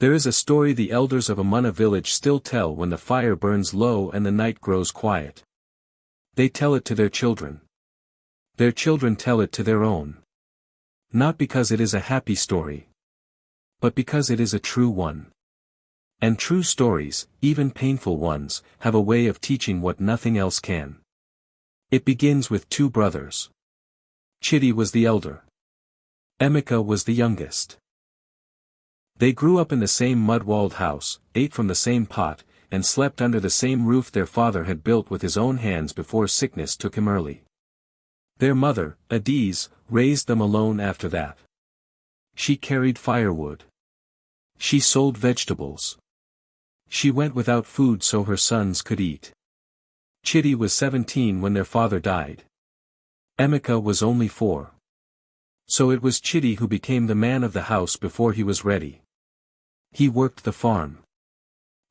There is a story the elders of a Munna village still tell when the fire burns low and the night grows quiet. They tell it to their children. Their children tell it to their own. Not because it is a happy story, but because it is a true one. And true stories, even painful ones, have a way of teaching what nothing else can. It begins with two brothers. Chitty was the elder. Emika was the youngest. They grew up in the same mud-walled house, ate from the same pot, and slept under the same roof their father had built with his own hands before sickness took him early. Their mother, Adiz, raised them alone after that. She carried firewood. She sold vegetables. She went without food so her sons could eat. Chitty was 17 when their father died. Emika was only 4. So it was Chitty who became the man of the house before he was ready. He worked the farm.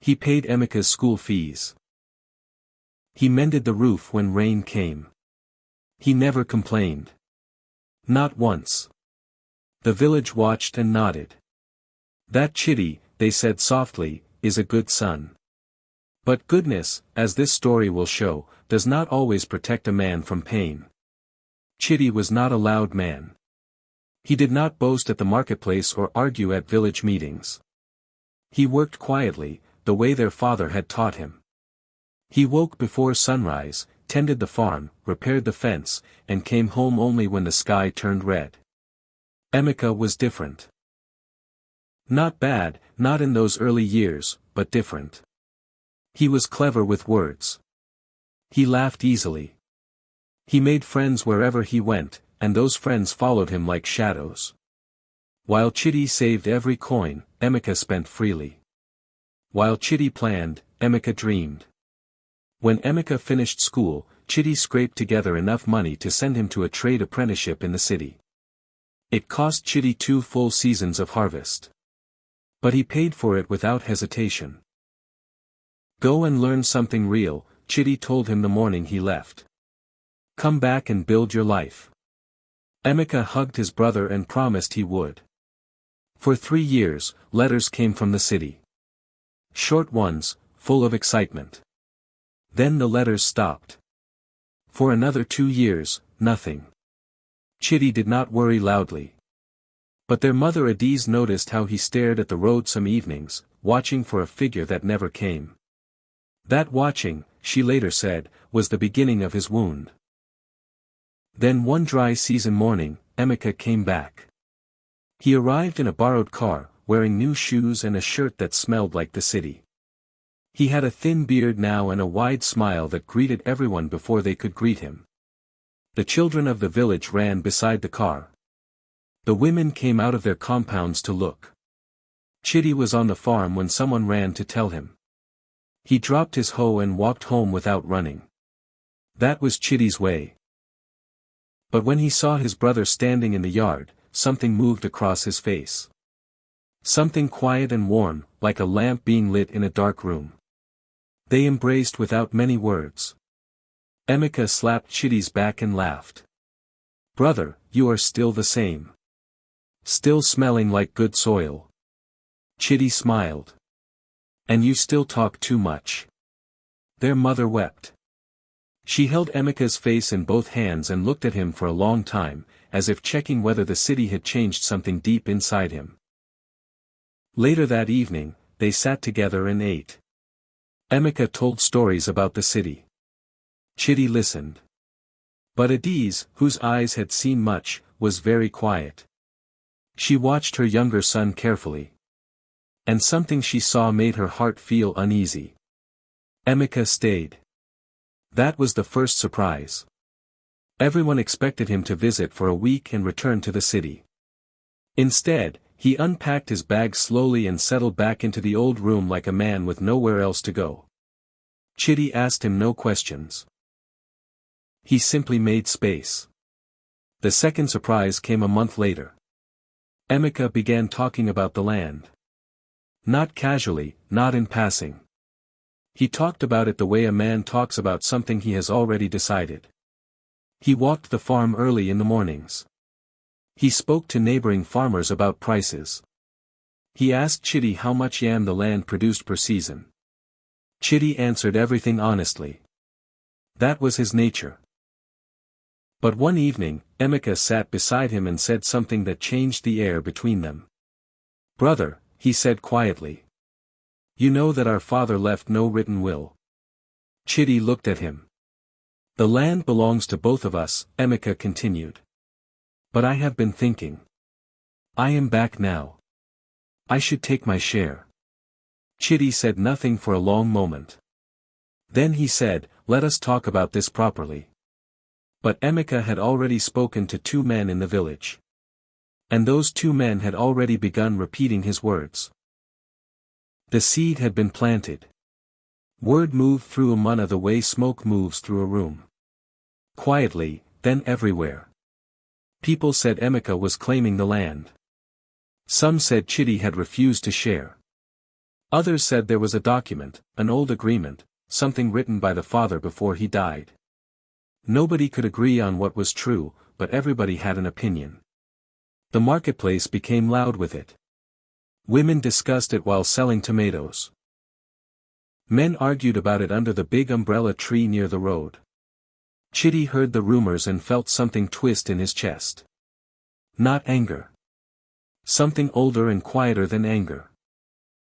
He paid Emika's school fees. He mended the roof when rain came. He never complained. Not once. The village watched and nodded. That Chitty, they said softly, is a good son. But goodness, as this story will show, does not always protect a man from pain. Chitty was not a loud man. He did not boast at the marketplace or argue at village meetings. He worked quietly, the way their father had taught him. He woke before sunrise, tended the farm, repaired the fence, and came home only when the sky turned red. Emika was different. Not bad, not in those early years, but different. He was clever with words. He laughed easily. He made friends wherever he went, and those friends followed him like shadows. While Chitty saved every coin, Emika spent freely. While Chitty planned, Emika dreamed. When Emika finished school, Chitty scraped together enough money to send him to a trade apprenticeship in the city. It cost Chitty 2 full seasons of harvest. But he paid for it without hesitation. Go and learn something real, Chitty told him the morning he left. Come back and build your life. Emika hugged his brother and promised he would. For 3 years, letters came from the city. Short ones, full of excitement. Then the letters stopped. For another 2 years, nothing. Chitty did not worry loudly. But their mother Adiz noticed how he stared at the road some evenings, watching for a figure that never came. That watching, she later said, was the beginning of his wound. Then one dry season morning, Emika came back. He arrived in a borrowed car, wearing new shoes and a shirt that smelled like the city. He had a thin beard now and a wide smile that greeted everyone before they could greet him. The children of the village ran beside the car. The women came out of their compounds to look. Chitty was on the farm when someone ran to tell him. He dropped his hoe and walked home without running. That was Chitty's way. But when he saw his brother standing in the yard, something moved across his face. Something quiet and warm, like a lamp being lit in a dark room. They embraced without many words. Emika slapped Chitty's back and laughed. Brother, you are still the same. Still smelling like good soil. Chitty smiled. And you still talk too much. Their mother wept. She held Emika's face in both hands and looked at him for a long time, as if checking whether the city had changed something deep inside him. Later that evening, they sat together and ate. Emika told stories about the city. Chitty listened. But Adiz, whose eyes had seen much, was very quiet. She watched her younger son carefully. And something she saw made her heart feel uneasy. Emika stayed. That was the first surprise. Everyone expected him to visit for a week and return to the city. Instead, he unpacked his bag slowly and settled back into the old room like a man with nowhere else to go. Chitty asked him no questions. He simply made space. The second surprise came a month later. Emika began talking about the land. Not casually, not in passing. He talked about it the way a man talks about something he has already decided. He walked the farm early in the mornings. He spoke to neighboring farmers about prices. He asked Chitty how much yam the land produced per season. Chitty answered everything honestly. That was his nature. But one evening, Emeka sat beside him and said something that changed the air between them. "Brother," he said quietly. "You know that our father left no written will." Chitty looked at him. "The land belongs to both of us," Emeka continued. "But I have been thinking. I am back now. I should take my share." Chitty said nothing for a long moment. Then he said, "Let us talk about this properly." But Emeka had already spoken to 2 men in the village. And those 2 men had already begun repeating his words. The seed had been planted. Word moved through Amana the way smoke moves through a room. Quietly, then everywhere. People said Emeka was claiming the land. Some said Chitty had refused to share. Others said there was a document, an old agreement, something written by the father before he died. Nobody could agree on what was true, but everybody had an opinion. The marketplace became loud with it. Women discussed it while selling tomatoes. Men argued about it under the big umbrella tree near the road. Chitty heard the rumors and felt something twist in his chest. Not anger. Something older and quieter than anger.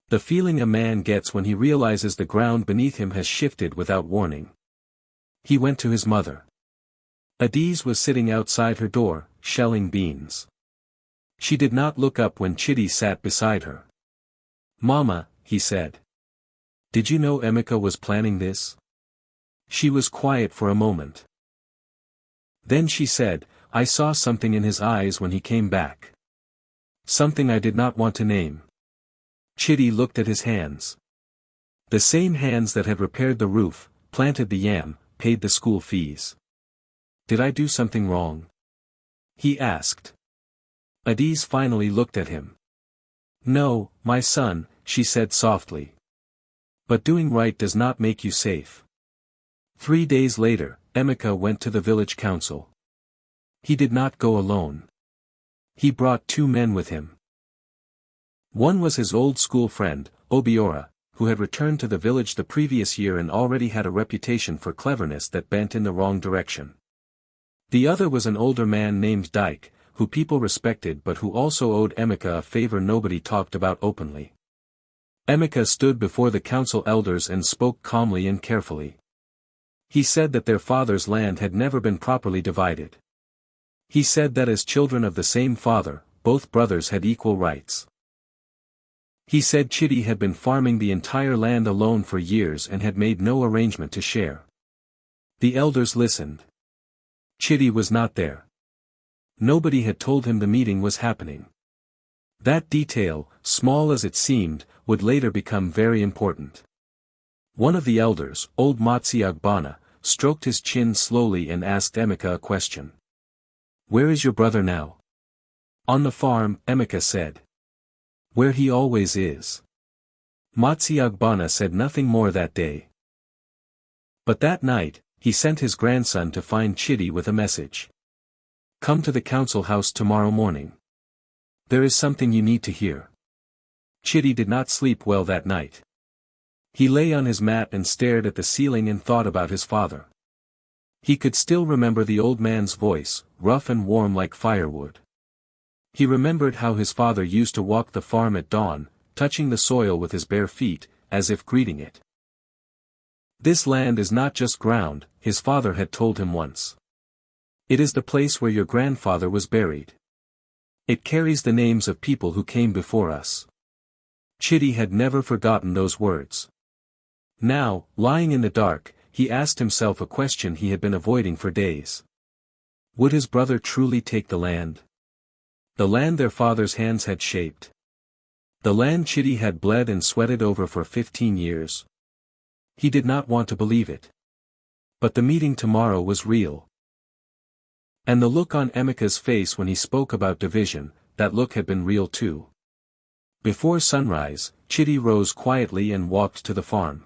The feeling a man gets when he realizes the ground beneath him has shifted without warning. He went to his mother. Adiz was sitting outside her door, shelling beans. She did not look up when Chitty sat beside her. "Mama," he said. "Did you know Emeka was planning this?" She was quiet for a moment. Then she said, "I saw something in his eyes when he came back. Something I did not want to name." Chitty looked at his hands. The same hands that had repaired the roof, planted the yam, paid the school fees. "Did I do something wrong?" he asked. Adiz finally looked at him. "No, my son," she said softly. "But doing right does not make you safe." 3 days later, Emeka went to the village council. He did not go alone. He brought 2 men with him. One was his old school friend, Obiora, who had returned to the village the previous year and already had a reputation for cleverness that bent in the wrong direction. The other was an older man named Dyke, who people respected but who also owed Emeka a favor nobody talked about openly. Emeka stood before the council elders and spoke calmly and carefully. He said that their father's land had never been properly divided. He said that as children of the same father, both brothers had equal rights. He said Chitty had been farming the entire land alone for years and had made no arrangement to share. The elders listened. Chitty was not there. Nobody had told him the meeting was happening. That detail, small as it seemed, would later become very important. One of the elders, old Matsi Agbana, stroked his chin slowly and asked Emeka a question. "Where is your brother now?" "On the farm," Emeka said. "Where he always is." Matsi Agbana said nothing more that day. But that night, he sent his grandson to find Chitty with a message. "Come to the council house tomorrow morning. There is something you need to hear." Chitty did not sleep well that night. He lay on his mat and stared at the ceiling and thought about his father. He could still remember the old man's voice, rough and warm like firewood. He remembered how his father used to walk the farm at dawn, touching the soil with his bare feet, as if greeting it. "This land is not just ground," his father had told him once. "It is the place where your grandfather was buried. It carries the names of people who came before us." Chitty had never forgotten those words. Now, lying in the dark, he asked himself a question he had been avoiding for days. Would his brother truly take the land? The land their father's hands had shaped. The land Chitty had bled and sweated over for 15 years. He did not want to believe it. But the meeting tomorrow was real. And the look on Emeka's face when he spoke about division, that look had been real too. Before sunrise, Chitty rose quietly and walked to the farm.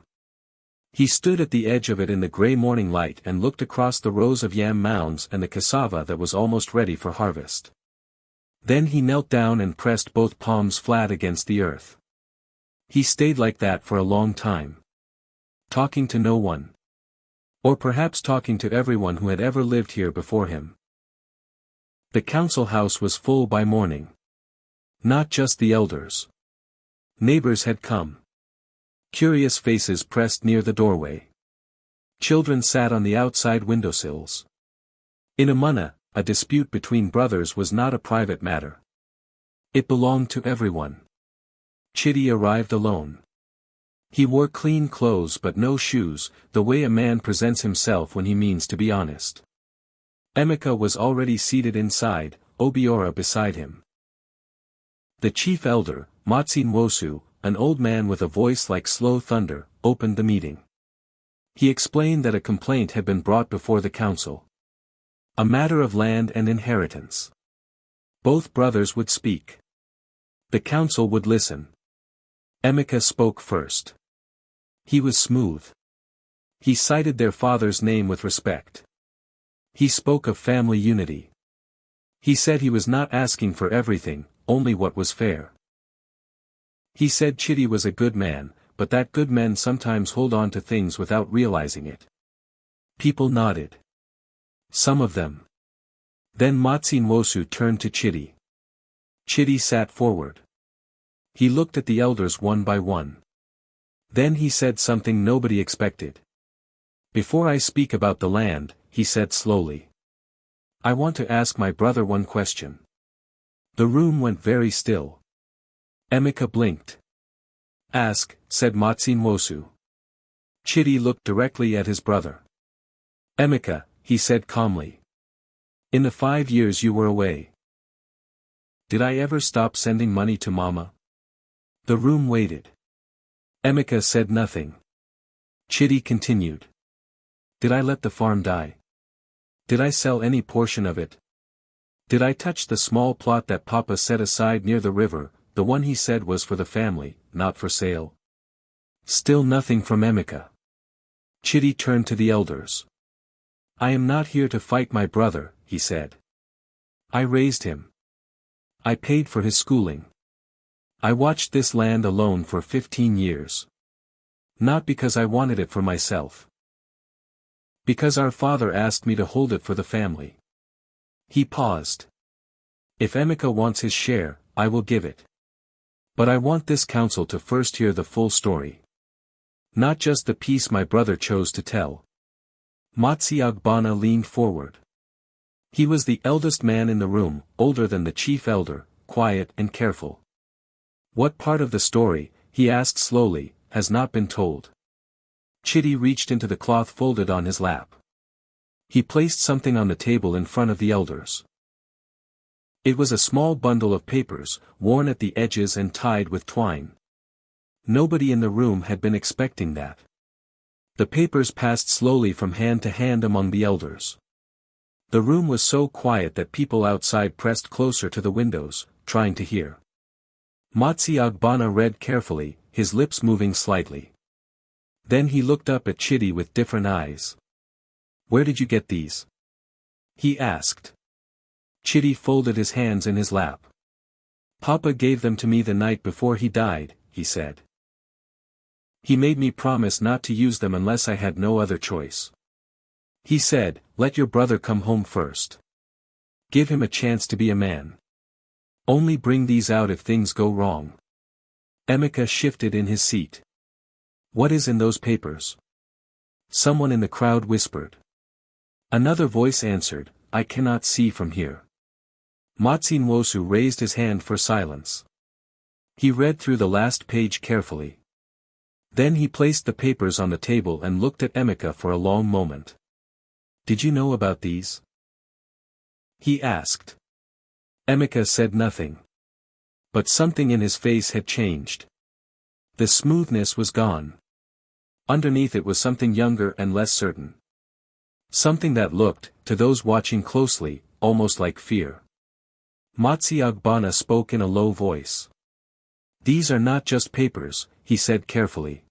He stood at the edge of it in the gray morning light and looked across the rows of yam mounds and the cassava that was almost ready for harvest. Then he knelt down and pressed both palms flat against the earth. He stayed like that for a long time. Talking to no one. Or perhaps talking to everyone who had ever lived here before him. The council house was full by morning. Not just the elders. Neighbors had come. Curious faces pressed near the doorway. Children sat on the outside windowsills. In Amana, a dispute between brothers was not a private matter. It belonged to everyone. Chitty arrived alone. He wore clean clothes but no shoes, the way a man presents himself when he means to be honest. Emeka was already seated inside, Obiora beside him. The chief elder, Matsi Nwosu, an old man with a voice like slow thunder, opened the meeting. He explained that a complaint had been brought before the council. A matter of land and inheritance. Both brothers would speak. The council would listen. Emeka spoke first. He was smooth. He cited their father's name with respect. He spoke of family unity. He said he was not asking for everything, only what was fair. He said Chitty was a good man, but that good men sometimes hold on to things without realizing it. People nodded. Some of them. Then Matsi Nwosu turned to Chitty. Chitty sat forward. He looked at the elders one by one. Then he said something nobody expected. Before I speak about the land, he said slowly. I want to ask my brother one question. The room went very still. Emeka blinked. Ask, said Matsi Nwosu. Chitty looked directly at his brother. Emeka, he said calmly. In the 5 years you were away. Did I ever stop sending money to Mama? The room waited. Emeka said nothing. Chitty continued. Did I let the farm die? Did I sell any portion of it? Did I touch the small plot that Papa set aside near the river, the one he said was for the family, not for sale? Still nothing from Emeka. Chitty turned to the elders. I am not here to fight my brother, he said. I raised him. I paid for his schooling. I watched this land alone for 15 years. Not because I wanted it for myself. Because our father asked me to hold it for the family. He paused. If Emeka wants his share, I will give it. But I want this council to first hear the full story. Not just the piece my brother chose to tell. Matsi Agbana leaned forward. He was the eldest man in the room, older than the chief elder, quiet and careful. What part of the story, he asked slowly, has not been told? Chitty reached into the cloth folded on his lap. He placed something on the table in front of the elders. It was a small bundle of papers, worn at the edges and tied with twine. Nobody in the room had been expecting that. The papers passed slowly from hand to hand among the elders. The room was so quiet that people outside pressed closer to the windows, trying to hear. Matsi Agbana read carefully, his lips moving slightly. Then he looked up at Chitty with different eyes. Where did you get these? He asked. Chitty folded his hands in his lap. Papa gave them to me the night before he died, he said. He made me promise not to use them unless I had no other choice. He said, let your brother come home first. Give him a chance to be a man. Only bring these out if things go wrong. Emeka shifted in his seat. What is in those papers? Someone in the crowd whispered. Another voice answered, I cannot see from here. Matsi Nwosu raised his hand for silence. He read through the last page carefully. Then he placed the papers on the table and looked at Emeka for a long moment. Did you know about these? He asked. Emeka said nothing. But something in his face had changed. The smoothness was gone. Underneath it was something younger and less certain. Something that looked, to those watching closely, almost like fear. Matsi Agbana spoke in a low voice. These are not just papers, he said carefully.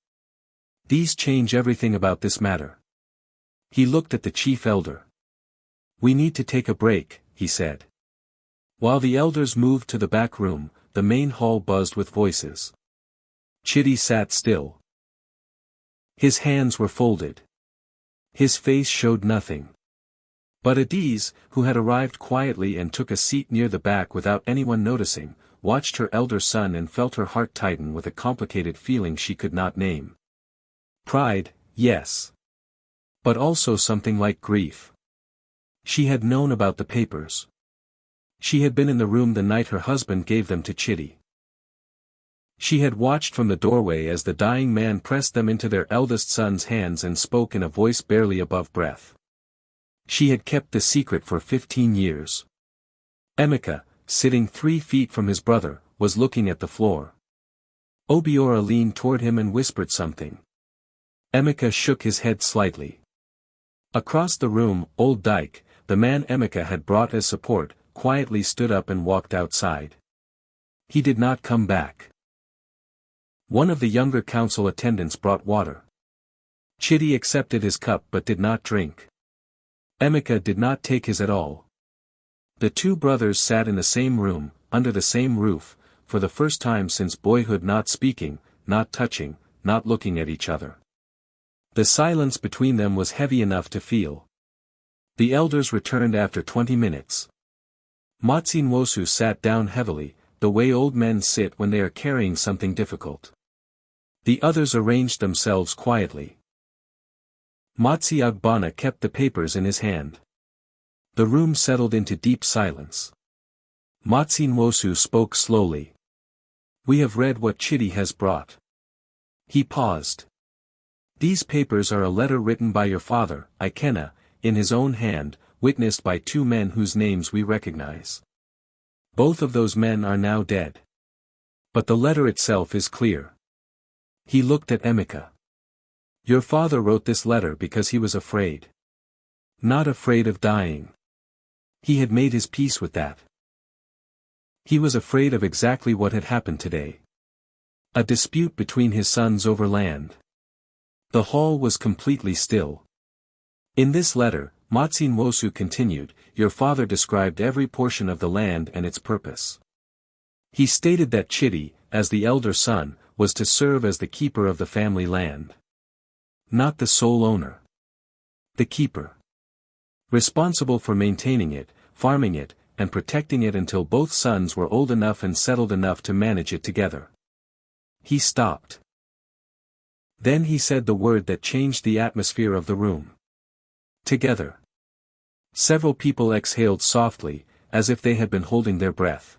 These change everything about this matter. He looked at the chief elder. We need to take a break, he said. While the elders moved to the back room, the main hall buzzed with voices. Chitty sat still. His hands were folded. His face showed nothing. But Adiz, who had arrived quietly and took a seat near the back without anyone noticing, watched her elder son and felt her heart tighten with a complicated feeling she could not name. Pride, yes. But also something like grief. She had known about the papers. She had been in the room the night her husband gave them to Chitty. She had watched from the doorway as the dying man pressed them into their eldest son's hands and spoke in a voice barely above breath. She had kept the secret for 15 years. Emeka, sitting 3 feet from his brother, was looking at the floor. Obiora leaned toward him and whispered something. Emeka shook his head slightly. Across the room, old Dyke, the man Emeka had brought as support, quietly stood up and walked outside. He did not come back. One of the younger council attendants brought water. Chitty accepted his cup but did not drink. Emeka did not take his at all. The two brothers sat in the same room, under the same roof, for the first time since boyhood, not speaking, not touching, not looking at each other. The silence between them was heavy enough to feel. The elders returned after 20 minutes. Matsi Nwosu sat down heavily, the way old men sit when they are carrying something difficult. The others arranged themselves quietly. Matsi Agbana kept the papers in his hand. The room settled into deep silence. Matsi Nwosu spoke slowly. "We have read what Chitty has brought." He paused. "These papers are a letter written by your father, Ikena, in his own hand, witnessed by 2 men whose names we recognize. Both of those men are now dead. But the letter itself is clear." He looked at Emeka. "Your father wrote this letter because he was afraid. Not afraid of dying. He had made his peace with that. He was afraid of exactly what had happened today. A dispute between his sons over land." The hall was completely still. "In this letter," Matsi Nwosu continued, "your father described every portion of the land and its purpose. He stated that Chitty, as the elder son, was to serve as the keeper of the family land. Not the sole owner. The keeper. Responsible for maintaining it, farming it, and protecting it until both sons were old enough and settled enough to manage it together." He stopped. Then he said the word that changed the atmosphere of the room. "Together." Several people exhaled softly, as if they had been holding their breath.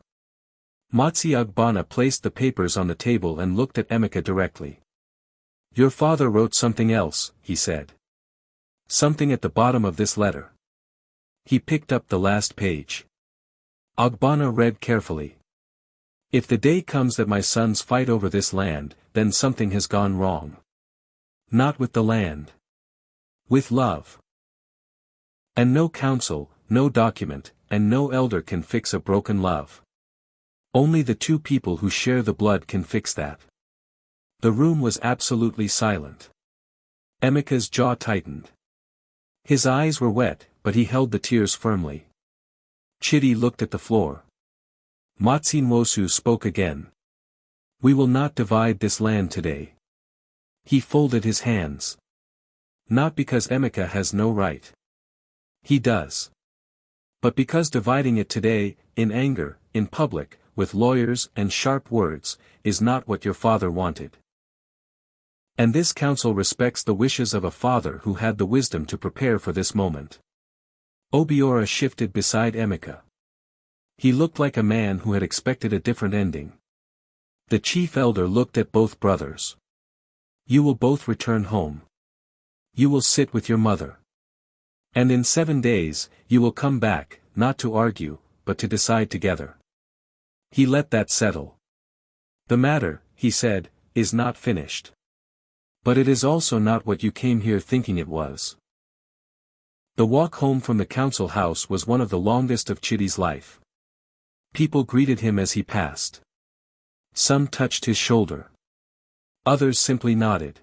Matsi Agbana placed the papers on the table and looked at Emeka directly. "Your father wrote something else," he said. "Something at the bottom of this letter." He picked up the last page. Agbana read carefully. "If the day comes that my sons fight over this land, then something has gone wrong. Not with the land. With love. And no council, no document, and no elder can fix a broken love. Only the 2 people who share the blood can fix that." The room was absolutely silent. Emeka's jaw tightened. His eyes were wet, but he held the tears firmly. Chitty looked at the floor. Matsi Nwosu spoke again. "We will not divide this land today." He folded his hands. "Not because Emeka has no right. He does. But because dividing it today, in anger, in public, with lawyers and sharp words, is not what your father wanted. And this council respects the wishes of a father who had the wisdom to prepare for this moment." Obiora shifted beside Emeka. He looked like a man who had expected a different ending. The chief elder looked at both brothers. "You will both return home. You will sit with your mother. And in 7 days, you will come back, not to argue, but to decide together." He let that settle. "The matter," he said, "is not finished. But it is also not what you came here thinking it was." The walk home from the council house was one of the longest of Chitty's life. People greeted him as he passed. Some touched his shoulder. Others simply nodded.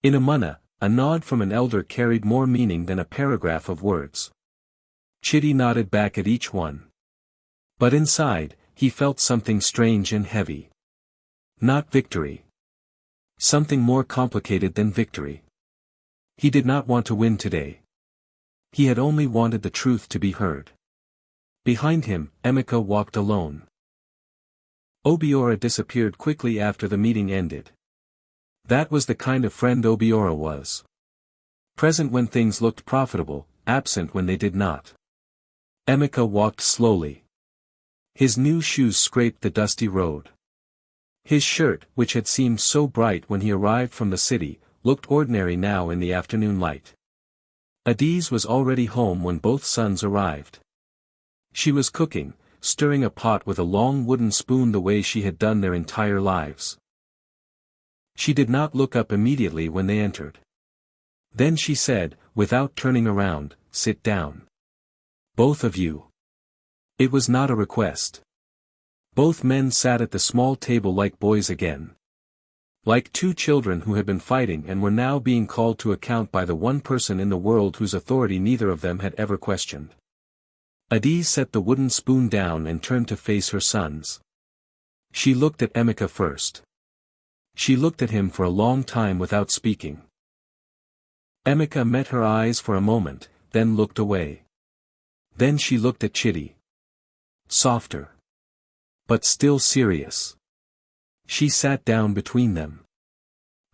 In Amana, a nod from an elder carried more meaning than a paragraph of words. Chitty nodded back at each one. But inside, he felt something strange and heavy. Not victory. Something more complicated than victory. He did not want to win today. He had only wanted the truth to be heard. Behind him, Emika walked alone. Obiora disappeared quickly after the meeting ended. That was the kind of friend Obiora was. Present when things looked profitable, absent when they did not. Emika walked slowly. His new shoes scraped the dusty road. His shirt, which had seemed so bright when he arrived from the city, looked ordinary now in the afternoon light. Adiz was already home when both sons arrived. She was cooking, stirring a pot with a long wooden spoon the way she had done their entire lives. She did not look up immediately when they entered. Then she said, without turning around, "Sit down. Both of you." It was not a request. Both men sat at the small table like boys again. Like two children who had been fighting and were now being called to account by the one person in the world whose authority neither of them had ever questioned. Adiz set the wooden spoon down and turned to face her sons. She looked at Emika first. She looked at him for a long time without speaking. Emika met her eyes for a moment, then looked away. Then she looked at Chitty. Softer. But still serious. She sat down between them.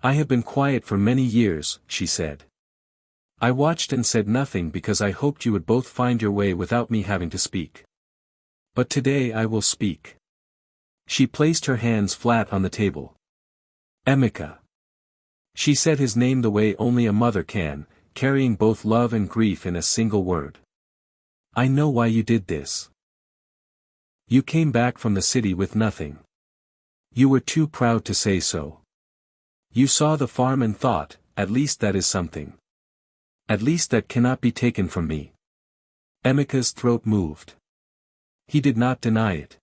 "I have been quiet for many years," she said. "I watched and said nothing because I hoped you would both find your way without me having to speak. But today I will speak." She placed her hands flat on the table. "Emika." She said his name the way only a mother can, carrying both love and grief in a single word. "I know why you did this. You came back from the city with nothing. You were too proud to say so. You saw the farm and thought, at least that is something. At least that cannot be taken from me." Emika's throat moved. He did not deny it.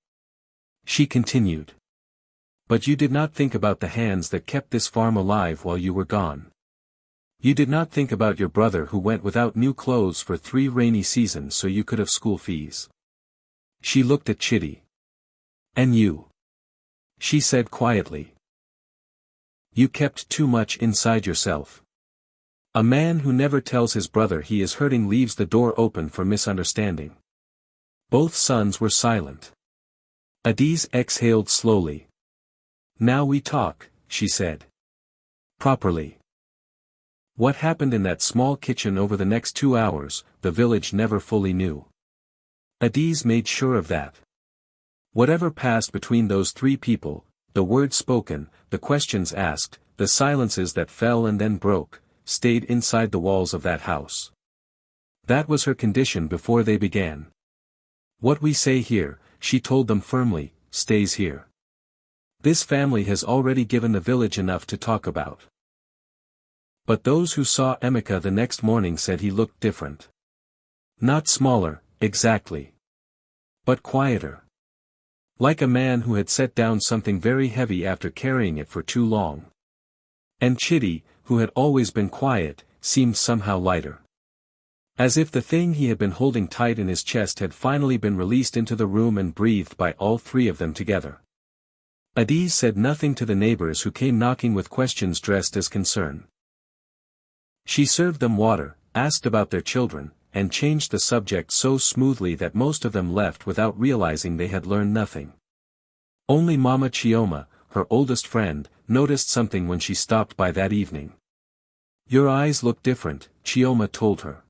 She continued. "But you did not think about the hands that kept this farm alive while you were gone. You did not think about your brother who went without new clothes for 3 rainy seasons so you could have school fees." She looked at Chitty. "And you," she said quietly. "You kept too much inside yourself. A man who never tells his brother he is hurting leaves the door open for misunderstanding." Both sons were silent. Adiz exhaled slowly. "Now we talk," she said. "Properly." What happened in that small kitchen over the next 2 hours, the village never fully knew. Adiz made sure of that. Whatever passed between those 3 people, the words spoken, the questions asked, the silences that fell and then broke, stayed inside the walls of that house. That was her condition before they began. "What we say here," she told them firmly, "stays here. This family has already given the village enough to talk about." But those who saw Emika the next morning said he looked different. Not smaller, exactly. But quieter. Like a man who had set down something very heavy after carrying it for too long. And Chitty, who had always been quiet, seemed somehow lighter. As if the thing he had been holding tight in his chest had finally been released into the room and breathed by all 3 of them together. Adiz said nothing to the neighbors who came knocking with questions dressed as concern. She served them water, asked about their children, and changed the subject so smoothly that most of them left without realizing they had learned nothing. Only Mama Chioma, her oldest friend, noticed something when she stopped by that evening. "Your eyes look different," Chioma told her.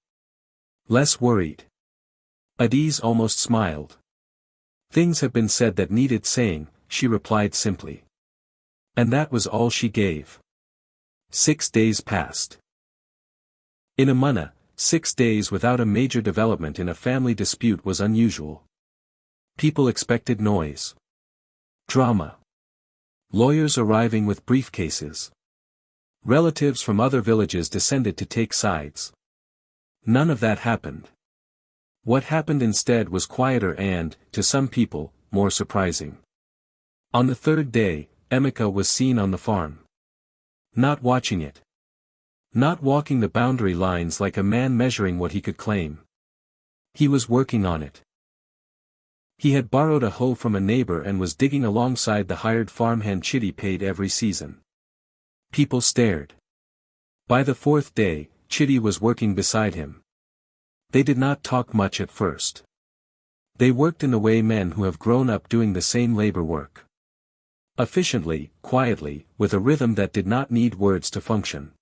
"Less worried." Adiz almost smiled. "Things have been said that needed saying," she replied simply. And that was all she gave. 6 days passed. In Amana, 6 days without a major development in a family dispute was unusual. People expected noise. Drama. Lawyers arriving with briefcases. Relatives from other villages descended to take sides. None of that happened. What happened instead was quieter and, to some people, more surprising. On the 3rd day, Emika was seen on the farm. Not watching it. Not walking the boundary lines like a man measuring what he could claim. He was working on it. He had borrowed a hoe from a neighbor and was digging alongside the hired farmhand Chitty paid every season. People stared. By the fourth day, Chitty was working beside him. They did not talk much at first. They worked in the way men who have grown up doing the same labor work. Efficiently, quietly, with a rhythm that did not need words to function.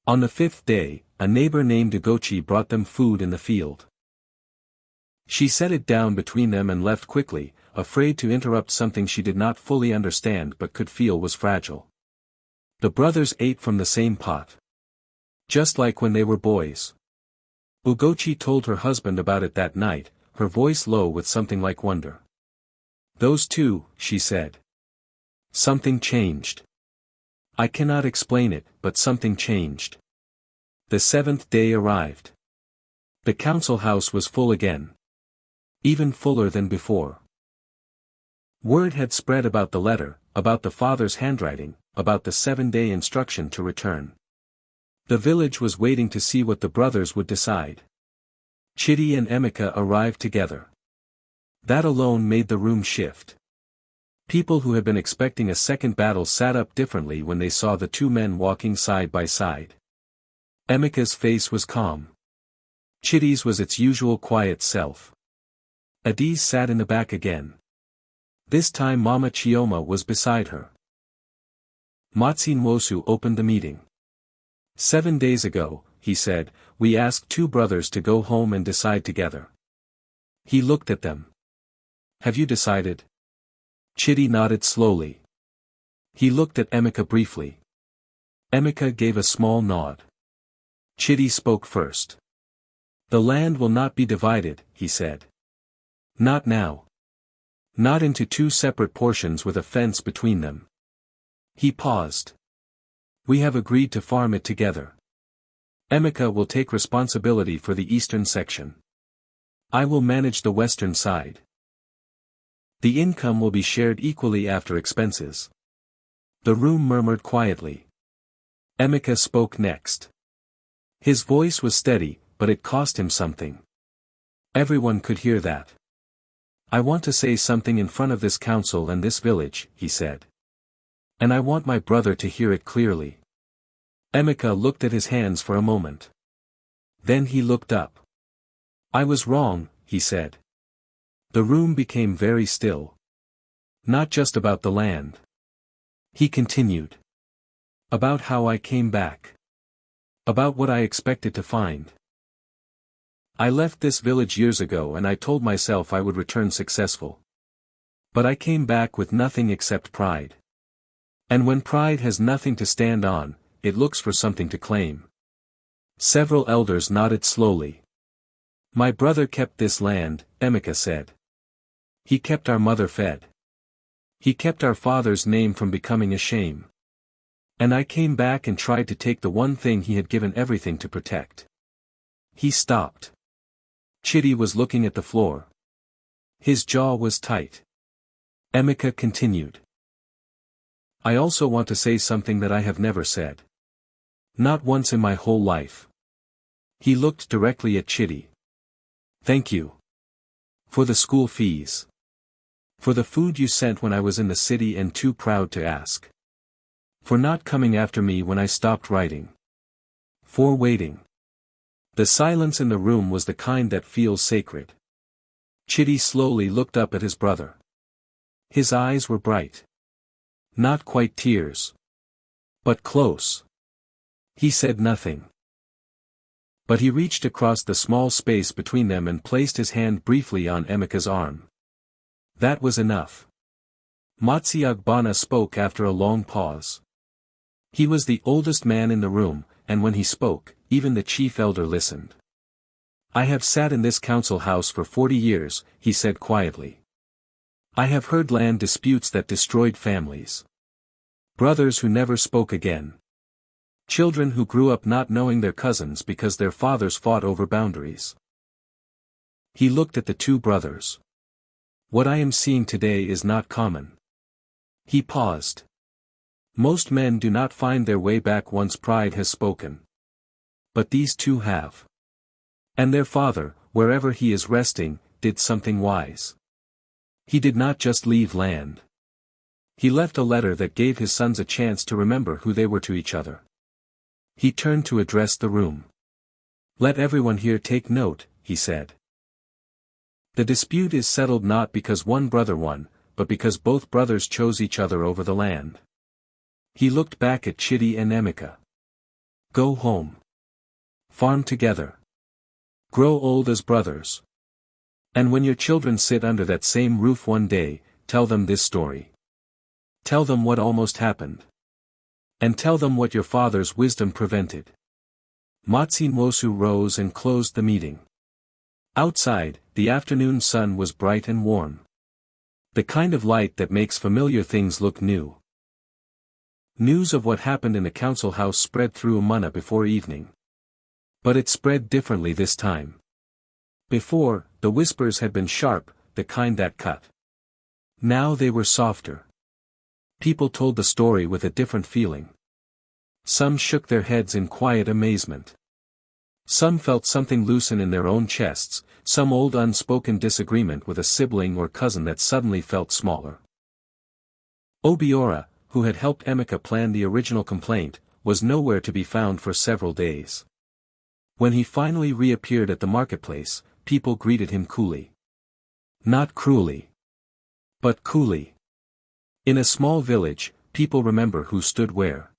On the fifth day, a neighbor named Ugochi brought them food in the field. She set it down between them and left quickly, afraid to interrupt something she did not fully understand but could feel was fragile. The brothers ate from the same pot. Just like when they were boys. Ugochi told her husband about it that night, her voice low with something like wonder. "Those two," she said. "Something changed. I cannot explain it, but something changed." The seventh day arrived. The council house was full again. Even fuller than before. Word had spread about the letter, about the father's handwriting, about the 7-day instruction to return. The village was waiting to see what the brothers would decide. Chitty and Emika arrived together. That alone made the room shift. People who had been expecting a second battle sat up differently when they saw the two men walking side by side. Emika's face was calm. Chitty's was its usual quiet self. Adiz sat in the back again. This time Mama Chioma was beside her. Matsin Wosu opened the meeting. 7 days ago, he said, we asked two brothers to go home and decide together. He looked at them. Have you decided? Chitty nodded slowly. He looked at Emika briefly. Emika gave a small nod. Chitty spoke first. The land will not be divided, he said. Not now. Not into two separate portions with a fence between them. He paused. We have agreed to farm it together. Emika will take responsibility for the eastern section. I will manage the western side. The income will be shared equally after expenses. The room murmured quietly. Emika spoke next. His voice was steady, but it cost him something. Everyone could hear that. I want to say something in front of this council and this village, he said. And I want my brother to hear it clearly. Emika looked at his hands for a moment. Then he looked up. I was wrong, he said. The room became very still. Not just about the land. He continued. About how I came back. About what I expected to find. I left this village years ago and I told myself I would return successful. But I came back with nothing except pride. And when pride has nothing to stand on, it looks for something to claim. Several elders nodded slowly. My brother kept this land, Emika said. He kept our mother fed. He kept our father's name from becoming a shame. And I came back and tried to take the one thing he had given everything to protect. He stopped. Chitty was looking at the floor. His jaw was tight. Emika continued. I also want to say something that I have never said. Not once in my whole life. He looked directly at Chitty. Thank you. For the school fees. For the food you sent when I was in the city and too proud to ask. For not coming after me when I stopped writing. For waiting. The silence in the room was the kind that feels sacred. Chitty slowly looked up at his brother. His eyes were bright. Not quite tears. But close. He said nothing. But he reached across the small space between them and placed his hand briefly on Emika's arm. That was enough. Matsiagbana spoke after a long pause. He was the oldest man in the room, and when he spoke, even the chief elder listened. I have sat in this council house for 40 years, he said quietly. I have heard land disputes that destroyed families. Brothers who never spoke again. Children who grew up not knowing their cousins because their fathers fought over boundaries. He looked at the two brothers. What I am seeing today is not common. He paused. Most men do not find their way back once pride has spoken. But these two have. And their father, wherever he is resting, did something wise. He did not just leave land. He left a letter that gave his sons a chance to remember who they were to each other. He turned to address the room. "Let everyone here take note," he said. "The dispute is settled not because one brother won, but because both brothers chose each other over the land." He looked back at Chitty and Emika. "Go home. Farm together. Grow old as brothers. And when your children sit under that same roof one day, tell them this story. Tell them what almost happened. And tell them what your father's wisdom prevented." Matsumoto rose and closed the meeting. Outside, the afternoon sun was bright and warm. The kind of light that makes familiar things look new. News of what happened in the council house spread through Amana before evening. But it spread differently this time. Before, the whispers had been sharp, the kind that cut. Now they were softer. People told the story with a different feeling. Some shook their heads in quiet amazement. Some felt something loosen in their own chests, some old unspoken disagreement with a sibling or cousin that suddenly felt smaller. Obiora, who had helped Emika plan the original complaint, was nowhere to be found for several days. When he finally reappeared at the marketplace, people greeted him coolly. Not cruelly, but coolly. In a small village, people remember who stood where.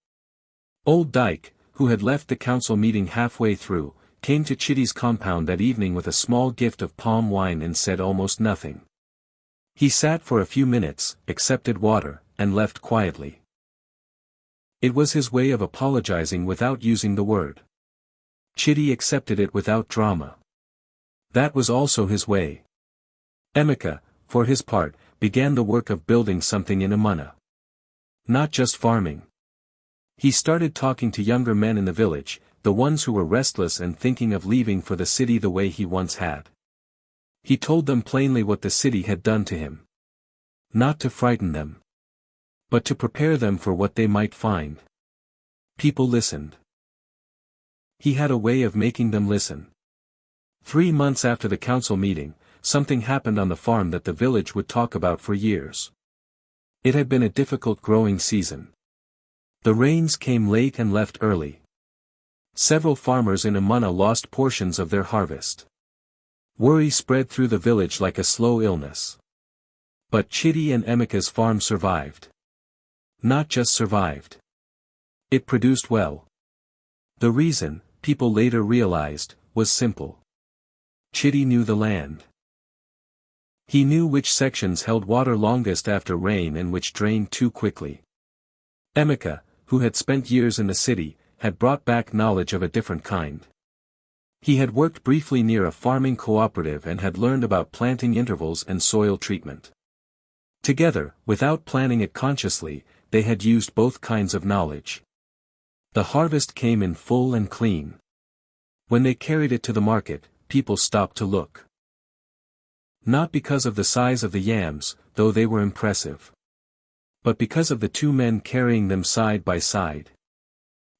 Old Dyke, who had left the council meeting halfway through, came to Chitty's compound that evening with a small gift of palm wine and said almost nothing. He sat for a few minutes, accepted water, and left quietly. It was his way of apologizing without using the word. Chitty accepted it without drama. That was also his way. Emika, for his part, began the work of building something in Amana. Not just farming. He started talking to younger men in the village, the ones who were restless and thinking of leaving for the city the way he once had. He told them plainly what the city had done to him. Not to frighten them, but to prepare them for what they might find. People listened. He had a way of making them listen. 3 months after the council meeting, something happened on the farm that the village would talk about for years. It had been a difficult growing season. The rains came late and left early. Several farmers in Amana lost portions of their harvest. Worry spread through the village like a slow illness. But Chitty and Emika's farm survived. Not just survived. It produced well. The reason, people later realized, was simple. Chitty knew the land. He knew which sections held water longest after rain and which drained too quickly. Emika, who had spent years in the city, had brought back knowledge of a different kind. He had worked briefly near a farming cooperative and had learned about planting intervals and soil treatment. Together, without planning it consciously, they had used both kinds of knowledge. The harvest came in full and clean. When they carried it to the market, people stopped to look. Not because of the size of the yams, though they were impressive. But because of the two men carrying them side by side.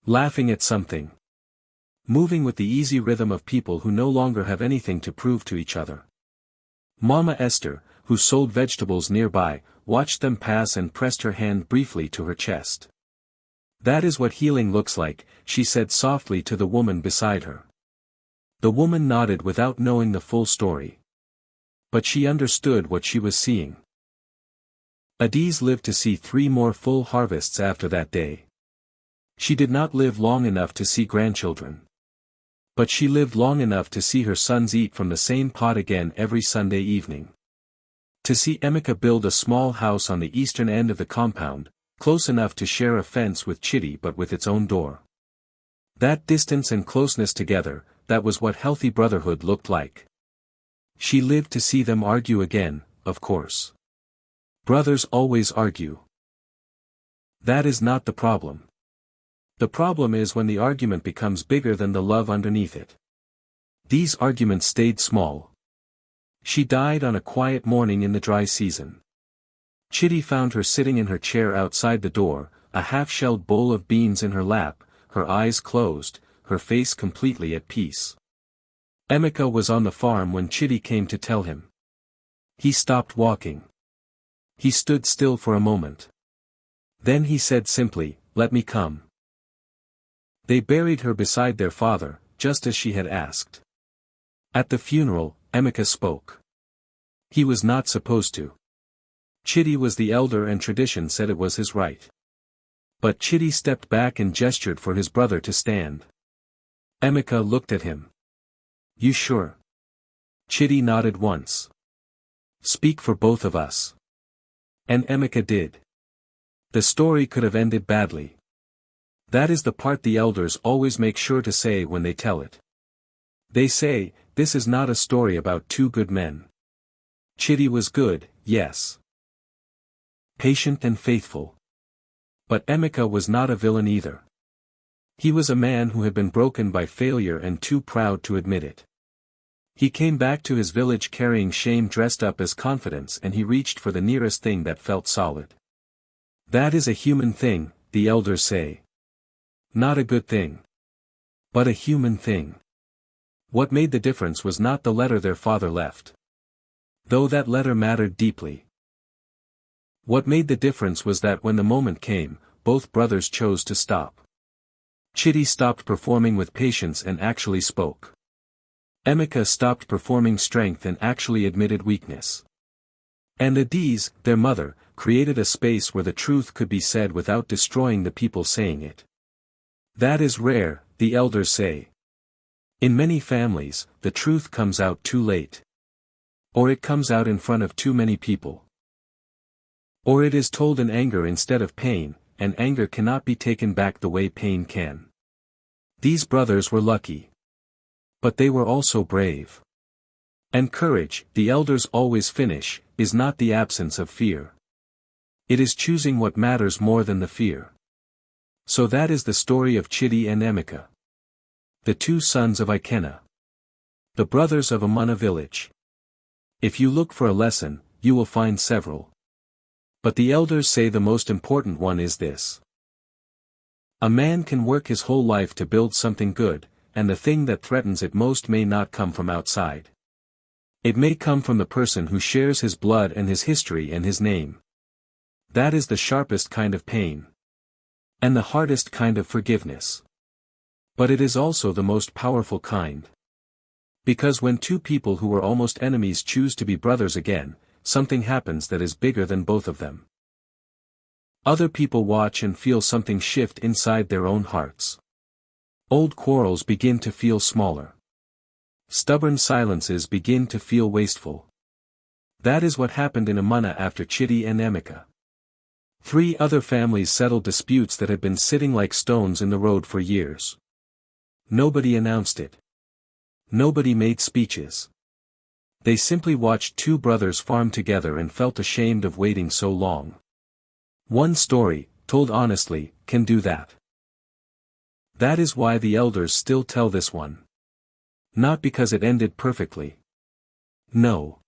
Laughing at something. Moving with the easy rhythm of people who no longer have anything to prove to each other. Mama Esther, who sold vegetables nearby, watched them pass and pressed her hand briefly to her chest. "That is what healing looks like," she said softly to the woman beside her. The woman nodded without knowing the full story. But she understood what she was seeing. Adiz lived to see 3 more full harvests after that day. She did not live long enough to see grandchildren. But she lived long enough to see her sons eat from the same pot again every Sunday evening. To see Emika build a small house on the eastern end of the compound, close enough to share a fence with Chitty but with its own door. That distance and closeness together, that was what healthy brotherhood looked like. She lived to see them argue again, of course. Brothers always argue. That is not the problem. The problem is when the argument becomes bigger than the love underneath it. These arguments stayed small. She died on a quiet morning in the dry season. Chitty found her sitting in her chair outside the door, a half-shelled bowl of beans in her lap, her eyes closed, her face completely at peace. Emika was on the farm when Chitty came to tell him. He stopped walking. He stood still for a moment. Then he said simply, "Let me come." They buried her beside their father, just as she had asked. At the funeral, Emeka spoke. He was not supposed to. Chidi was the elder and tradition said it was his right. But Chidi stepped back and gestured for his brother to stand. Emeka looked at him. "You sure?" Chidi nodded once. "Speak for both of us." And Emeka did. The story could have ended badly. That is the part the elders always make sure to say when they tell it. They say, "This is not a story about two good men." Chidi was good, yes. Patient and faithful. But Emeka was not a villain either. He was a man who had been broken by failure and too proud to admit it. He came back to his village carrying shame dressed up as confidence, and he reached for the nearest thing that felt solid. That is a human thing, the elders say. Not a good thing. But a human thing. What made the difference was not the letter their father left. Though that letter mattered deeply. What made the difference was that when the moment came, both brothers chose to stop. Chidi stopped performing with patience and actually spoke. Emeka stopped performing strength and actually admitted weakness. And Adiz, their mother, created a space where the truth could be said without destroying the people saying it. That is rare, the elders say. In many families, the truth comes out too late. Or it comes out in front of too many people. Or it is told in anger instead of pain, and anger cannot be taken back the way pain can. These brothers were lucky. But they were also brave. And courage, the elders always finish, is not the absence of fear. It is choosing what matters more than the fear. So that is the story of Chidi and Emeka. The two sons of Ikena. The brothers of Amana village. If you look for a lesson, you will find several. But the elders say the most important one is this. A man can work his whole life to build something good, and the thing that threatens it most may not come from outside. It may come from the person who shares his blood and his history and his name. That is the sharpest kind of pain. And the hardest kind of forgiveness. But it is also the most powerful kind. Because when two people who were almost enemies choose to be brothers again, something happens that is bigger than both of them. Other people watch and feel something shift inside their own hearts. Old quarrels begin to feel smaller. Stubborn silences begin to feel wasteful. That is what happened in Amana after Chidi and Emeka. 3 other families settled disputes that had been sitting like stones in the road for years. Nobody announced it. Nobody made speeches. They simply watched 2 brothers farm together and felt ashamed of waiting so long. One story, told honestly, can do that. That is why the elders still tell this one. Not because it ended perfectly. No.